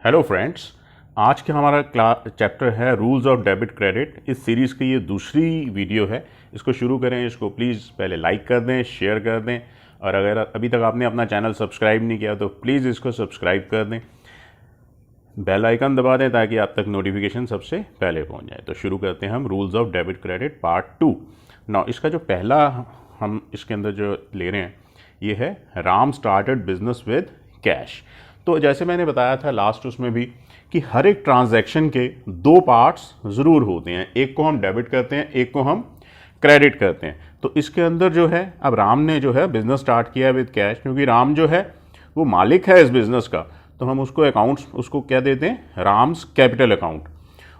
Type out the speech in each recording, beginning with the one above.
Hello friends, आज का हमारा चैप्टर है रूल्स ऑफ डेबिट क्रेडिट। इस सीरीज़ की ये दूसरी वीडियो है। इसको शुरू करें, इसको प्लीज़ पहले लाइक कर दें, शेयर कर दें, और अगर अभी तक आपने अपना चैनल सब्सक्राइब नहीं किया तो प्लीज़ इसको सब्सक्राइब कर दें, बेल आइकन दबा दें ताकि आप तक नोटिफिकेशन सबसे पहले पहुंच जाए। तो शुरू करते हैं हम rules of debit credit part 2। ना इसका जो पहला हम इसके अंदर जो ले रहे हैं ये है Ram started business with cash. तो जैसे मैंने बताया था लास्ट उसमें भी कि हर एक ट्रांजैक्शन के दो पार्ट्स ज़रूर होते हैं, एक को हम डेबिट करते हैं, एक को हम क्रेडिट करते हैं। तो इसके अंदर जो है अब राम ने जो है बिज़नेस स्टार्ट किया विद कैश, क्योंकि राम जो है वो मालिक है इस बिज़नेस का, तो हम उसको अकाउंट्स उसको क्या देते हैं, राम्स कैपिटल अकाउंट।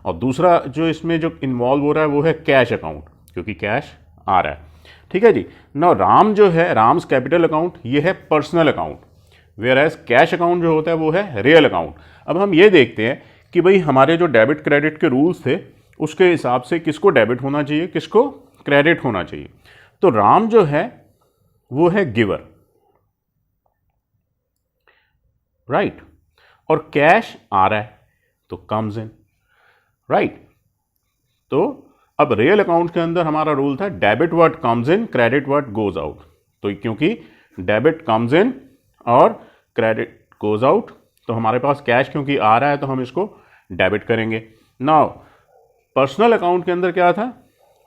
और दूसरा जो इसमें जो इन्वॉल्व हो रहा है वो है कैश अकाउंट, क्योंकि कैश आ रहा है। ठीक है जी। ना राम जो है राम्स कैपिटल अकाउंट ये है personal account, whereas cash account जो होता है वो है रियल अकाउंट। अब हम ये देखते हैं कि भाई हमारे जो डेबिट क्रेडिट के रूल्स थे उसके हिसाब से किसको डेबिट होना चाहिए, किसको क्रेडिट होना चाहिए। तो राम जो है वो है गिवर, राइट, और कैश आ रहा है तो कम्स इन, राइट। तो अब रियल अकाउंट के अंदर हमारा रूल था debit what comes in, credit what goes out. तो क्योंकि डेबिट कम्स इन और क्रेडिट गोज आउट, तो हमारे पास कैश क्योंकि आ रहा है तो हम इसको डेबिट करेंगे। नाउ पर्सनल अकाउंट के अंदर क्या था,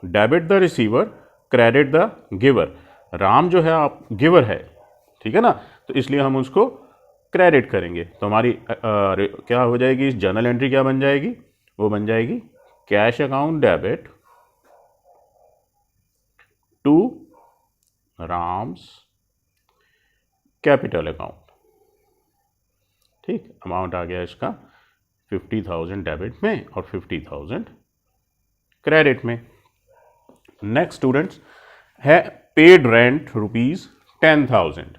debit the receiver, credit the giver. Ram जो है आप गिवर है, ठीक है ना, तो इसलिए हम उसको क्रेडिट करेंगे। तो हमारी क्या हो जाएगी, इस जर्नल एंट्री क्या बन जाएगी, वो बन जाएगी cash account debit to Ram's capital account. ठीक, अमाउंट आ गया इसका 50,000 डेबिट में और 50,000 क्रेडिट में। नेक्स्ट स्टूडेंट्स है पेड रेंट ₹10,000।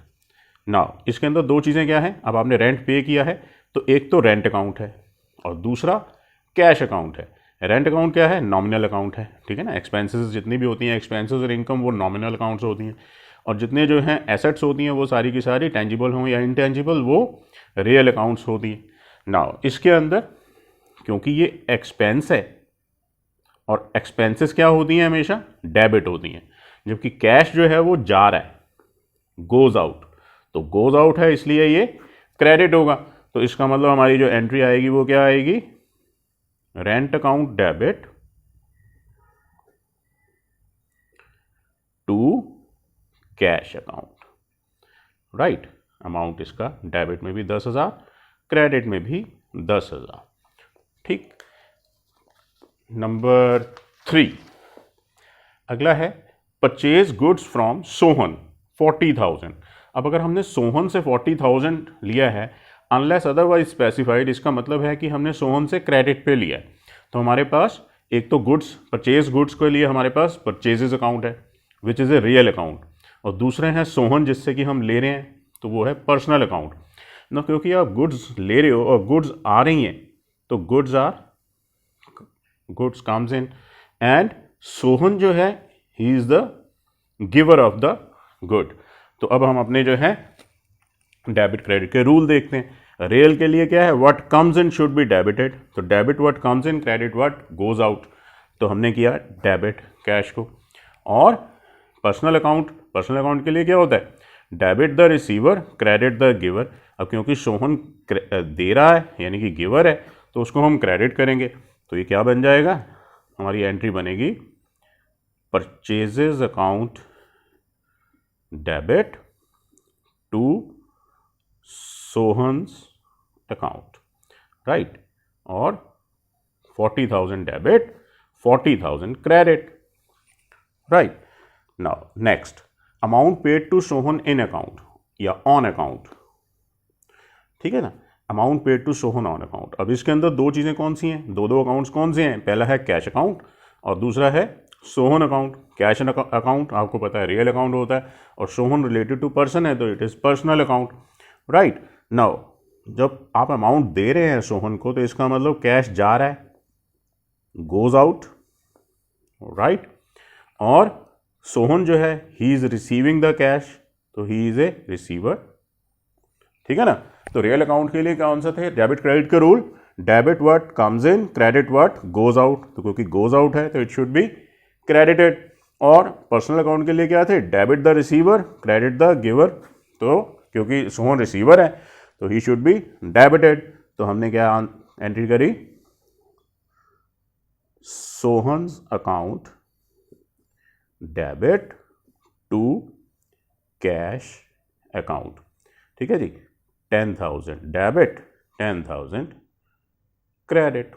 नाउ इसके अंदर दो चीज़ें क्या है, अब आपने रेंट पे किया है तो एक तो रेंट अकाउंट है और दूसरा कैश अकाउंट है। रेंट अकाउंट क्या है, नॉमिनल अकाउंट है, ठीक है ना। एक्सपेंसेस जितनी भी होती हैं, एक्सपेंसेस और इनकम, वो नॉमिनल अकाउंट्स होती हैं, और जितने जो हैं एसेट्स होती हैं वो सारी की सारी टेंजिबल हों या इनटेंजिबल वो रियल अकाउंट्स होती हैं। नाउ इसके अंदर क्योंकि ये एक्सपेंस है और एक्सपेंसेस क्या होती हैं, हमेशा डेबिट होती हैं, जबकि कैश जो है वो जा रहा है, गोज आउट, तो गोज आउट है इसलिए ये क्रेडिट होगा। तो इसका मतलब हमारी जो एंट्री आएगी वो क्या आएगी, rent account debit to cash account, right. Amount इसका डेबिट में भी 10,000, क्रेडिट में भी 10,000। ठीक, नंबर 3 अगला है परचेज गुड्स फ्रॉम सोहन 40,000। अब अगर हमने सोहन से 40,000 लिया है अनलेस अदरवाइज स्पेसिफाइड, इसका मतलब है कि हमने सोहन से क्रेडिट पे लिया है। तो हमारे पास एक तो गुड्स, परचेज गुड्स के लिए हमारे पास परचेजेज अकाउंट है which is a real account, और दूसरे हैं सोहन जिससे कि हम ले रहे हैं तो वो है पर्सनल अकाउंट ना। क्योंकि आप गुड्स ले रहे हो और गुड्स आ रही हैं तो goods comes in, and Sohan जो है he is the giver of the good. तो अब हम अपने जो है डेबिट क्रेडिट के रूल देखते हैं। रियल के लिए क्या है, what comes in should be debited, तो debit what comes in, credit what goes out. तो हमने किया डेबिट कैश को। और पर्सनल अकाउंट के लिए क्या होता है, debit the receiver, credit the giver. अब क्योंकि सोहन दे रहा है यानी कि गिवर है तो उसको हम क्रेडिट करेंगे, तो ये क्या बन जाएगा, हमारी एंट्री बनेगी purchases account debit to Sohan's account, right, और 40,000 debit, 40,000 credit, right. Now next, amount paid to Sohan in account या ऑन अकाउंट, ठीक है ना। Amount paid to Sohan on account, अब इसके अंदर दो चीज़ें कौन सी हैं, दो अकाउंट्स कौन से हैं, पहला है कैश अकाउंट और दूसरा है सोहन अकाउंट। कैश अकाउंट आपको पता है रियल अकाउंट होता है और सोहन रिलेटेड टू पर्सन है तो it is personal account, right. Now जब आप अमाउंट दे रहे हैं सोहन को तो इसका मतलब कैश जा रहा है, गोज आउट, राइट, और सोहन जो है he is receiving the cash, तो ही इज़ ए रिसीवर, ठीक है ना। तो रियल अकाउंट के लिए कौन सा थे डेबिट क्रेडिट के rule, debit what comes in, credit what goes out, तो क्योंकि गोज आउट है तो इट शुड बी क्रेडिटेड। और पर्सनल अकाउंट के लिए क्या थे, debit the receiver, credit the giver, तो क्योंकि सोहन रिसीवर है तो ही शुड बी डेबिटेड। तो हमने क्या एंट्री करी, Sohan's account debit to cash account, ठीक है जी। 10,000 debit, 10,000 credit.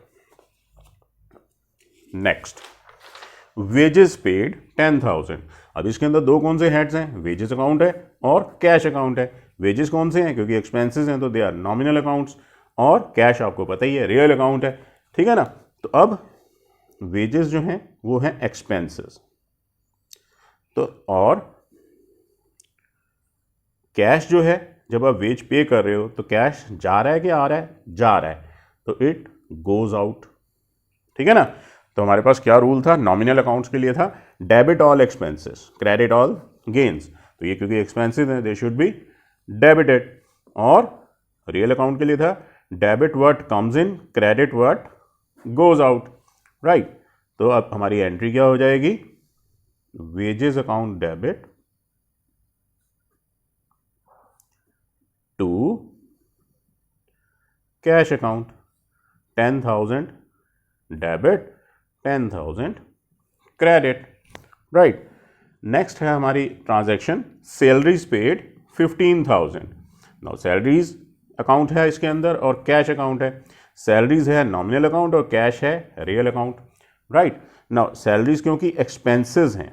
Next, wages paid 10,000। अब इसके अंदर दो कौन से हेड्स हैं, वेजेस अकाउंट है और कैश अकाउंट है। वेजेस कौन से हैं, क्योंकि एक्सपेंसेस हैं तो दे आर नॉमिनल अकाउंट्स, और कैश आपको पता ही है रियल अकाउंट है, ठीक है ना। तो अब वेजेस जो हैं वो हैं एक्सपेंसेस, तो और कैश जो है जब आप वेज पे कर रहे हो तो कैश जा रहा है कि आ रहा है, जा रहा है, तो इट गोज आउट, ठीक है ना। तो हमारे पास क्या रूल था, नॉमिनल अकाउंट्स के लिए था debit all expenses, credit all gains, तो ये क्योंकि एक्सपेंसेस हैं दे शुड बी डेबिटेड। और रियल अकाउंट के लिए था debit what comes in, credit what goes out, right. तो अब हमारी एंट्री क्या हो जाएगी, wages account debit to cash account, 10,000 debit, 10,000 credit, right. Next है हमारी transaction salaries paid 15,000। Now salaries account है इसके अंदर और कैश अकाउंट है। सैलरीज है नॉमिनल अकाउंट और कैश है real account, right. Now salaries क्योंकि एक्सपेंसेस हैं,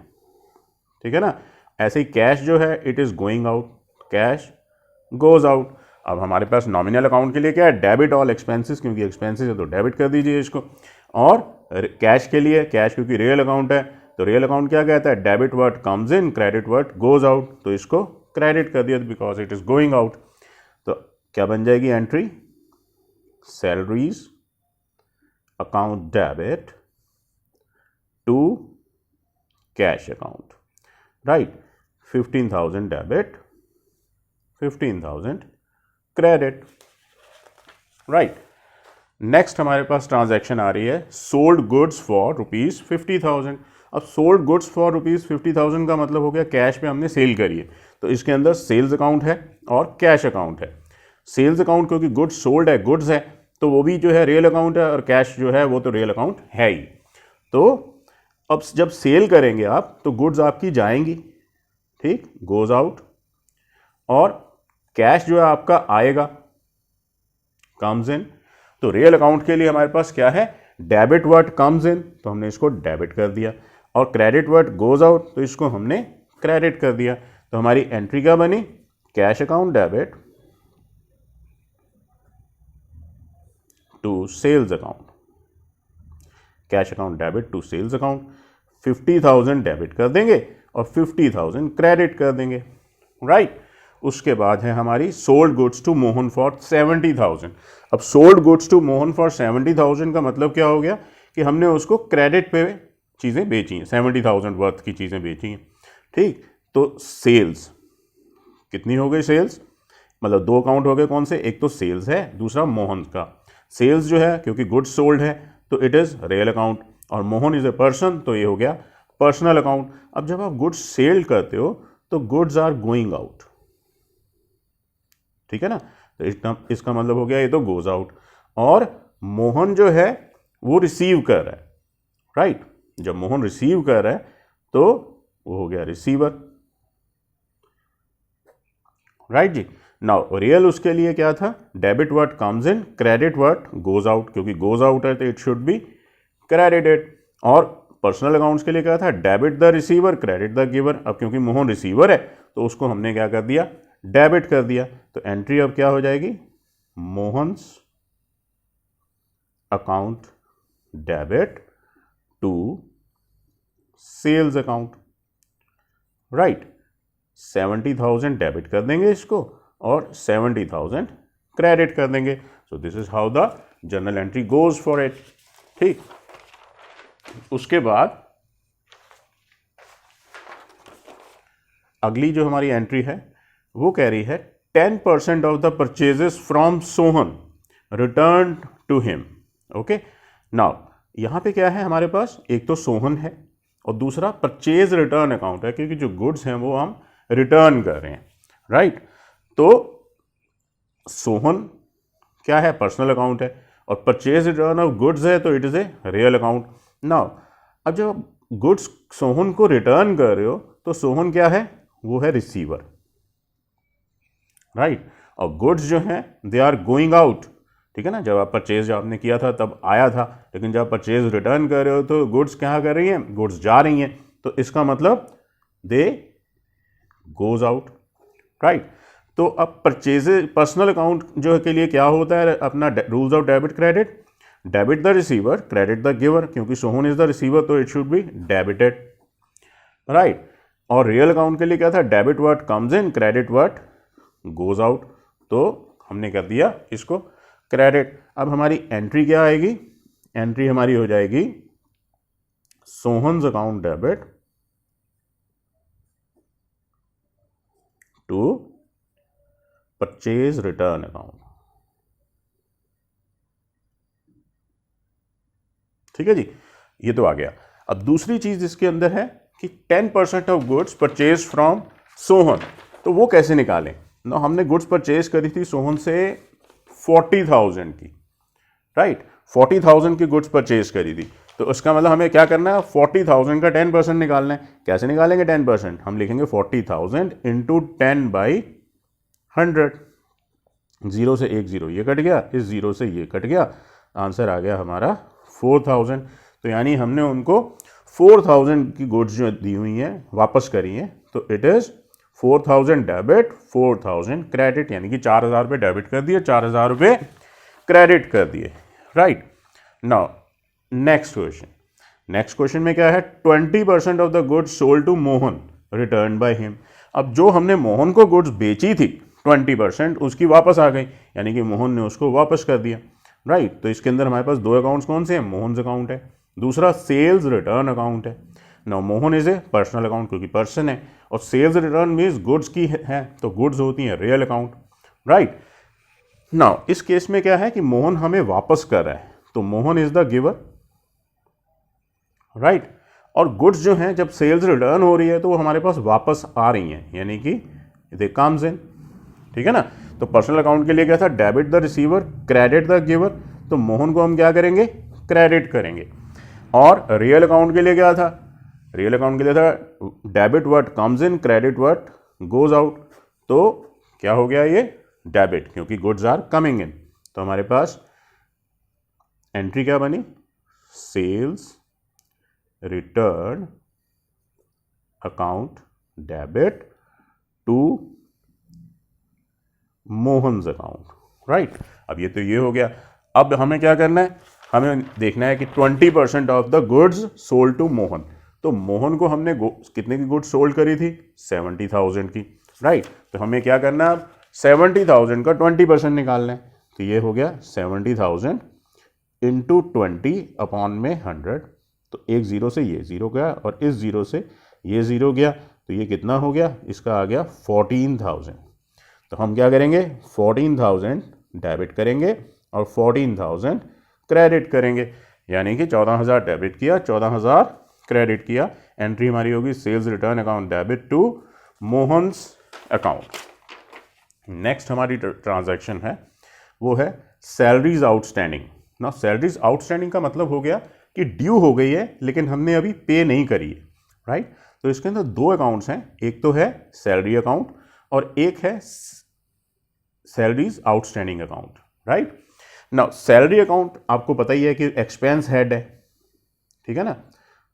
ठीक है ना, ऐसे ही कैश जो है it is going out, cash goes out. अब हमारे पास नॉमिनल अकाउंट के लिए क्या है, डेबिट ऑल एक्सपेंसेस, क्योंकि एक्सपेंसेस है तो डेबिट कर दीजिए इसको। और कैश के लिए, कैश क्योंकि रियल अकाउंट है तो रियल अकाउंट क्या कहता है, debit what comes in, credit what goes out, तो इसको क्रेडिट कर दिया because it is going out. तो क्या बन जाएगी entry, salaries account debit to cash account, right. 15,000 debit, 15,000 credit, right. Next हमारे पास ट्रांजैक्शन आ रही है सोल्ड गुड्स फॉर ₹50,000। अब सोल्ड गुड्स फॉर ₹50,000 का मतलब हो गया कैश पे हमने सेल करी है, तो इसके अंदर सेल्स अकाउंट है और कैश अकाउंट है। सेल्स अकाउंट क्योंकि गुड्स सोल्ड है, गुड्स है, तो वो भी जो है रियल अकाउंट है, और कैश जो है वो तो रियल अकाउंट है ही। तो अब जब सेल करेंगे आप तो गुड्स आपकी जाएंगी, ठीक, गोज आउट, और कैश जो है आपका आएगा, कम्स इन। तो रियल अकाउंट के लिए हमारे पास क्या है, डेबिट व्हाट कम्स इन, तो हमने इसको डेबिट कर दिया, और क्रेडिट व्हाट गोज आउट, तो इसको हमने क्रेडिट कर दिया। तो हमारी एंट्री क्या बनी, cash account debit to sales account, cash account debit to sales account. 50,000 debit कर देंगे और 50,000 क्रेडिट कर देंगे, राइट। उसके बाद है हमारी sold goods to Mohan for 70,000। अब sold goods to Mohan for 70,000 का मतलब क्या हो गया कि हमने उसको क्रेडिट पे चीज़ें बेची हैं, 70,000 वर्थ की चीज़ें बेची हैं, ठीक। तो सेल्स कितनी हो गई, सेल्स मतलब दो अकाउंट हो गए, कौन से, एक तो सेल्स है, दूसरा मोहन का। सेल्स जो है क्योंकि गुड्स सोल्ड है तो इट इज़ रियल अकाउंट, और मोहन इज ए पर्सन तो ये हो गया पर्सनल अकाउंट। अब जब आप गुड्स सेल करते हो तो गुड्स आर गोइंग आउट, ठीक है ना, तो इसका मतलब हो गया ये तो गोज आउट, और मोहन जो है वो रिसीव कर रहा है, राइट। जब मोहन रिसीव कर रहा है तो वो हो गया रिसीवर, राइट जी। नाउ रियल उसके लिए क्या था, debit what comes in, credit what goes out, क्योंकि गोज आउट है तो इट शुड बी क्रेडिटेड। और पर्सनल अकाउंट्स के लिए क्या था, debit the receiver, credit the giver. अब क्योंकि मोहन रिसीवर है तो उसको हमने क्या कर दिया, डेबिट कर दिया। तो एंट्री अब क्या हो जाएगी, Mohan's account debit to sales account, right. 70,000 debit कर देंगे इसको और 70,000 क्रेडिट कर देंगे। So this is how the journal entry goes for it, ठीक। उसके बाद अगली जो हमारी एंट्री है वो कह रही है 10% of the purchases from Sohan return to him. Okay, now यहाँ पे क्या है हमारे पास, एक तो सोहन है और दूसरा परचेज रिटर्न अकाउंट है, क्योंकि जो गुड्स हैं वो हम रिटर्न कर रहे हैं, राइट। तो सोहन क्या है, पर्सनल अकाउंट है, और परचेज रिटर्न ऑफ गुड्स है, तो it is a real account. Now अब जब आप गुड्स सोहन को रिटर्न कर रहे हो तो सोहन क्या है, वो है रिसीवर, राइट। और गुड्स जो हैं दे आर गोइंग आउट, ठीक है ना। जब आप परचेज आपने किया था तब आया था, लेकिन जब परचेज रिटर्न कर रहे हो तो गुड्स क्या कर रही हैं, गुड्स जा रही हैं, तो इसका मतलब दे गोज आउट, राइट। तो अब परचेज पर्सनल अकाउंट जो के लिए क्या होता है अपना rules of debit credit, debit the receiver credit the giver, क्योंकि सोहन इज द रिसीवर तो it should be debited, right. और रियल अकाउंट के लिए क्या था, debit what comes in credit what goes out, तो हमने कर दिया इसको क्रेडिट। अब हमारी एंट्री क्या आएगी, एंट्री हमारी हो जाएगी Sohan's account debit to purchase return account, ठीक है जी, ये तो आ गया। अब दूसरी चीज इसके अंदर है कि 10% of goods purchase from Sohan, तो वो कैसे निकालें ना। हमने गुड्स परचेज करी थी सोहन से 40,000 की, राइट, 40,000 की गुड्स परचेज करी थी, तो उसका मतलब हमें क्या करना है, 40,000 का 10% निकालना है। कैसे निकालेंगे 10%, हम लिखेंगे 40,000 इंटू 10/100, 0 से 1 0 ये कट गया, इस 0 से ये कट गया, आंसर आ गया हमारा 4,000। तो यानी हमने उनको 4,000 की गुड्स जो दी हुई हैं वापस करी हैं, तो इट इज़ 4,000 डेबिट 4,000 क्रेडिट, यानी कि 4,000 रुपये डेबिट कर दिए, 4,000 रुपये क्रेडिट कर दिए, right. Now next question, next question में क्या है, 20% of the goods sold to Mohan return by him. अब जो हमने मोहन को गुड्स बेची थी 20% उसकी वापस आ गई, यानी कि मोहन ने उसको वापस कर दिया, राइट। तो इसके अंदर हमारे पास दो अकाउंट्स कौन से हैं, मोहन अकाउंट है, दूसरा सेल्स रिटर्न अकाउंट है। Now Mohan is a personal account क्योंकि पर्सन है, और सेल्स रिटर्न मीन्स गुड्स की है, तो गुड्स होती हैं रियल अकाउंट, राइट। नाउ इस केस में क्या है कि मोहन हमें वापस कर रहा है, तो Mohan is the giver, right. और गुड्स जो हैं जब सेल्स रिटर्न हो रही है तो वो हमारे पास वापस आ रही हैं, यानी कि दे कम्स इन, ठीक है ना। तो पर्सनल अकाउंट के लिए क्या था, debit the receiver credit the giver, तो मोहन को हम क्या करेंगे, क्रेडिट करेंगे। और रियल अकाउंट के लिए क्या था, रियल अकाउंट के लिए था debit what comes in credit what goes out, तो क्या हो गया ये डेबिट, क्योंकि गुड्स आर कमिंग इन। तो हमारे पास एंट्री क्या बनी, sales return account debit to Mohan's account, right. अब ये तो ये हो गया। अब हमें क्या करना है, हमें देखना है कि 20% of the goods sold to Mohan, तो मोहन को हमने कितने की गुड्स सोल्ड करी थी, 70,000 की, राइट। तो हमें क्या करना है, 70,000 का 20% निकालना है, तो ये हो गया 70,000 इंटू 20 अपॉन में 100, तो एक जीरो से ये जीरो गया और इस जीरो से ये जीरो गया, तो ये कितना हो गया, इसका आ गया 14,000। तो हम क्या करेंगे, 14,000 डेबिट करेंगे और 14,000 क्रेडिट करेंगे, यानी कि 14,000 डेबिट किया, 14,000 क्रेडिट किया। एंट्री हमारी होगी sales return account debit to Mohan's account. Next हमारी ट्रांजैक्शन है वो है सैलरीज आउटस्टैंडिंग। ना सैलरीज आउटस्टैंडिंग का मतलब हो गया कि ड्यू हो गई है लेकिन हमने अभी पे नहीं करी है, राइट। तो इसके अंदर दो अकाउंट्स हैं, एक तो है सैलरी अकाउंट और एक है salaries outstanding account, right. Now salary account आपको पता ही है कि एक्सपेंस हेड है, ठीक है ना।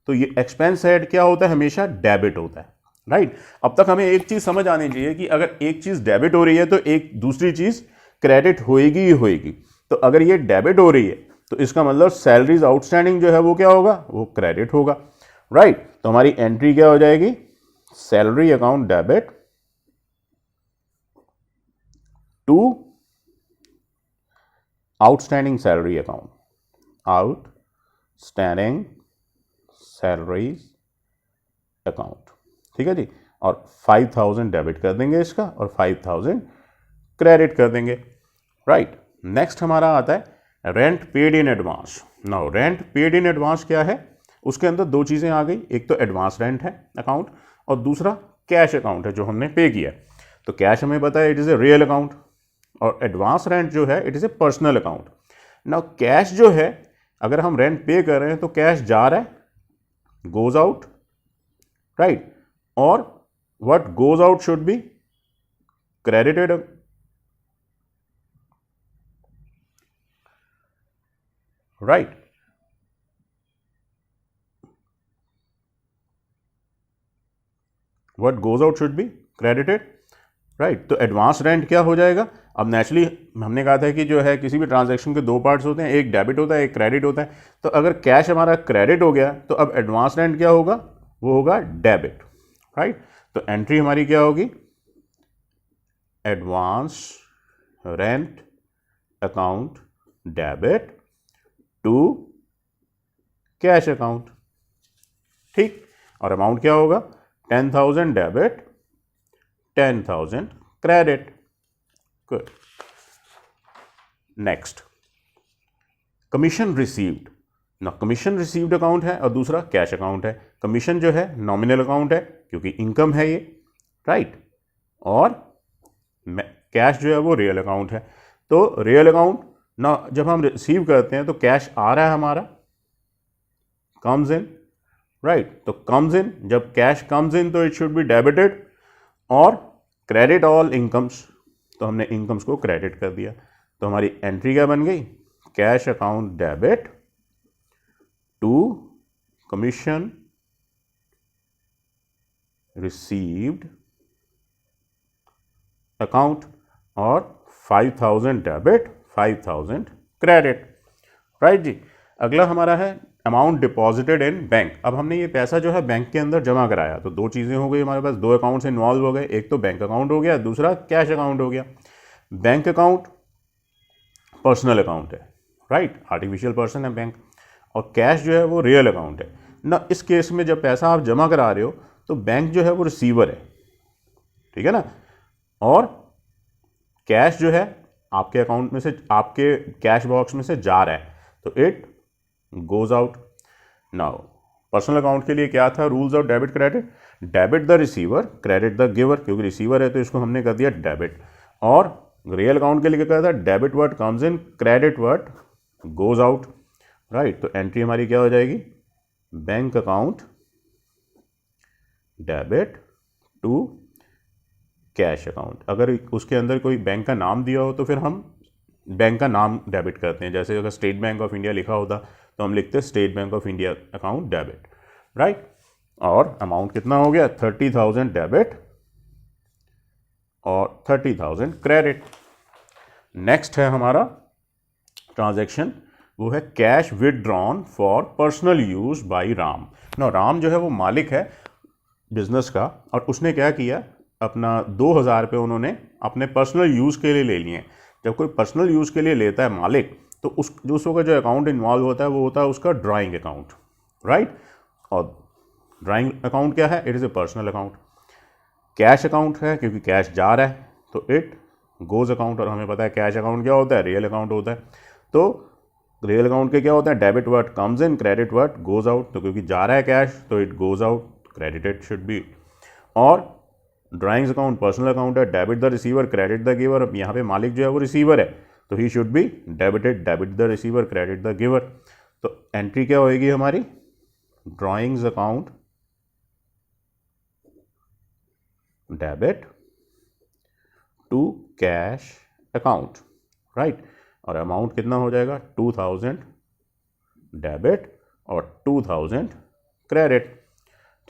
तो ये एक्सपेंस हेड क्या होता है, हमेशा डेबिट होता है, राइट। अब तक हमें एक चीज समझ आनी चाहिए कि अगर एक चीज डेबिट हो रही है तो एक दूसरी चीज क्रेडिट होएगी ही होएगी। तो अगर ये डेबिट हो रही है तो इसका मतलब सैलरीज आउटस्टैंडिंग जो है वो क्या होगा, वो क्रेडिट होगा, राइट। तो हमारी एंट्री क्या हो जाएगी, salary account debit to outstanding salary account, outstanding salaries account, ठीक है जी। और 5,000 डेबिट कर देंगे इसका और 5,000 क्रेडिट कर देंगे, राइट। नेक्स्ट हमारा आता है rent paid in advance. Now rent paid in advance क्या है, उसके अंदर दो चीज़ें आ गई, एक तो एडवांस रेंट है अकाउंट और दूसरा कैश अकाउंट है जो हमने पे किया। तो कैश हमें पता है it is a real account और एडवांस रेंट जो है it is a personal account. Now cash जो है अगर हम रेंट पे कर रहे हैं तो कैश जा रहा है, गोज आउट, राइट, और what goes out should be credited, right. What goes out should be credited, right. तो एडवांस रेंट क्या हो जाएगा, अब नेचुरली हमने कहा था कि जो है किसी भी ट्रांजैक्शन के दो पार्ट्स होते हैं, एक डेबिट होता है एक क्रेडिट होता है। तो अगर कैश हमारा क्रेडिट हो गया तो अब एडवांस रेंट क्या होगा, वो होगा डेबिट, राइट। तो एंट्री हमारी क्या होगी, advance rent account debit to cash account, ठीक। और अमाउंट क्या होगा, 10,000 debit 10,000 credit, good. Next commission received. ना कमीशन रिसीव्ड अकाउंट है और दूसरा कैश अकाउंट है। कमीशन जो है नॉमिनल अकाउंट है क्योंकि इनकम है ये, राइट, और कैश जो है वो रियल अकाउंट है। तो रियल अकाउंट ना जब हम रिसीव करते हैं तो कैश आ रहा है हमारा, कम्स इन, राइट। तो कम्स इन, जब कैश कम्स इन तो इट शुड बी डेबिटेड, और क्रेडिट ऑल इनकम्स, तो हमने इनकम्स को क्रेडिट कर दिया। तो हमारी एंट्री क्या बन गई, cash account debit to commission received account और 5,000 डेबिट 5,000 क्रेडिट, राइट जी। अगला हमारा है अमाउंट डिपॉजिटेड इन बैंक। अब हमने ये पैसा जो है बैंक के अंदर जमा कराया, तो दो चीज़ें हो गई हमारे पास, दो अकाउंट्स इन्वॉल्व हो गए, एक तो बैंक अकाउंट हो गया, दूसरा कैश अकाउंट हो गया। बैंक अकाउंट पर्सनल अकाउंट है, राइट, आर्टिफिशियल पर्सन है बैंक, और कैश जो है वो रियल अकाउंट है ना। इस केस में जब पैसा आप जमा करा रहे हो तो बैंक जो है वो रिसीवर है, ठीक है ना, और कैश जो है आपके अकाउंट में से, आपके कैश बॉक्स में से जा रहा है, तो it goes out. Now personal account के लिए क्या था rules of debit credit, debit the receiver credit the giver, क्योंकि रिसीवर है तो इसको हमने कर दिया डेबिट। और रियल अकाउंट के लिए क्या था, debit word comes in credit word goes out, right. तो एंट्री हमारी क्या हो जाएगी, bank account debit to cash account. अगर उसके अंदर कोई बैंक का नाम दिया हो तो फिर हम बैंक का नाम डेबिट करते हैं, जैसे अगर स्टेट बैंक ऑफ इंडिया लिखा होता तो हम लिखते state bank of India account debit, right. और अमाउंट कितना हो गया, 30,000 डेबिट और 30,000 क्रेडिट। नेक्स्ट है हमारा ट्रांजैक्शन, वो है cash withdrawn for personal use by Ram. ना राम जो है वो मालिक है बिजनेस का, और उसने क्या किया, अपना 2,000 रुपये उन्होंने अपने पर्सनल यूज़ के लिए ले लिए। जब कोई पर्सनल यूज़ के लिए लेता है मालिक, तो उसका जो अकाउंट इन्वॉल्व होता है वो होता है उसका ड्राइंग अकाउंट, राइट। और ड्राइंग अकाउंट क्या है, it is a personal account. Cash account है क्योंकि कैश जा रहा है तो इट गोज अकाउंट, और हमें पता है कैश अकाउंट क्या होता है, रियल अकाउंट होता है। तो रियल अकाउंट के क्या होता है, debit word comes in credit word goes out, तो क्योंकि जा रहा है कैश तो it goes out, credited should be. और ड्राइंग्स अकाउंट पर्सनल अकाउंट है, debit the receiver credit the giver, अब यहाँ पे मालिक जो है वो रिसीवर है तो he should be debited, debit the receiver credit the giver. तो एंट्री क्या होएगी हमारी, drawings account debit to cash account, right. और अमाउंट कितना हो जाएगा, 2,000 डेबिट और 2,000 क्रेडिट,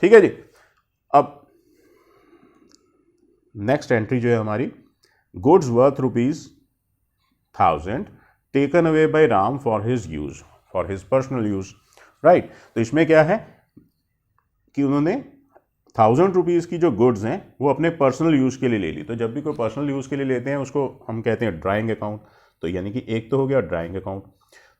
ठीक है जी। अब नेक्स्ट एंट्री जो है हमारी, goods worth ₹1,000 taken away by Ram for his use, for his personal use, right. तो इसमें क्या है कि उन्होंने 1,000 रुपीज़ की जो गुड्स हैं वो अपने पर्सनल यूज़ के लिए ले ली। तो जब भी कोई पर्सनल यूज़ के लिए लेते हैं उसको हम कहते हैं ड्राइंग अकाउंट। तो यानी कि एक तो हो गया ड्राइंग अकाउंट,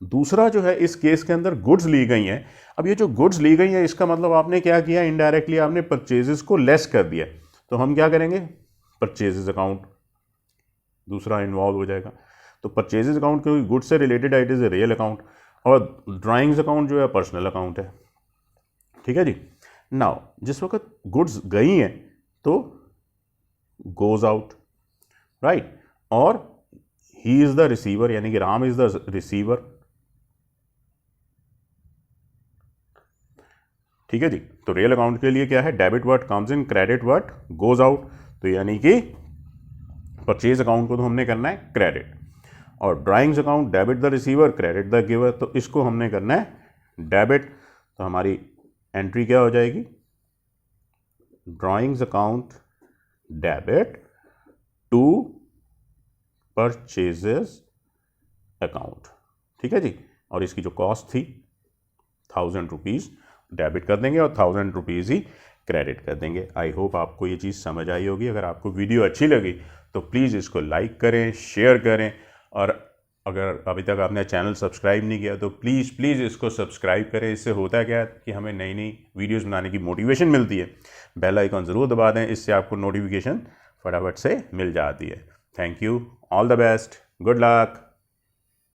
दूसरा जो है इस केस के अंदर गुड्स ली गई हैं। अब ये जो गुड्स ली गई हैं इसका मतलब आपने क्या किया, इनडायरेक्टली आपने परचेजेस को लेस कर दिया। तो हम क्या करेंगे, परचेजेस अकाउंट, दूसरा इन्वॉल्व हो जाएगा। तो परचेजेज अकाउंट क्योंकि गुड्स से रिलेटेड है, it is a real account, और ड्राइंग्स अकाउंट जो है पर्सनल अकाउंट है। ठीक है जी। नाउ जिस वक्त गुड्स गई हैं तो गोज आउट, राइट, और ही इज द रिसीवर, यानी कि राम इज द रिसीवर। ठीक है जी। तो रियल अकाउंट के लिए क्या है, debit word comes in, credit word goes out. तो यानी कि परचेज अकाउंट को तो हमने करना है क्रेडिट, और drawings account debit the receiver credit the giver, तो इसको हमने करना है डेबिट। तो हमारी एंट्री क्या हो जाएगी, drawings account debit to purchases account. ठीक है जी। और इसकी जो कॉस्ट थी 1000 रुपीज़ डेबिट कर देंगे और 1000 रुपीज़ ही क्रेडिट कर देंगे। आई होप आपको ये चीज़ समझ आई होगी। अगर आपको वीडियो अच्छी लगी तो प्लीज़ इसको लाइक करें, शेयर करें, और अगर अभी तक आपने चैनल सब्सक्राइब नहीं किया तो प्लीज़ इसको सब्सक्राइब करें। इससे होता क्या है कि हमें नई नई वीडियोस बनाने की मोटिवेशन मिलती है। बेल आइकॉन ज़रूर दबा दें, इससे आपको नोटिफिकेशन फटाफट से मिल जाती है। Thank you, all the best, good luck.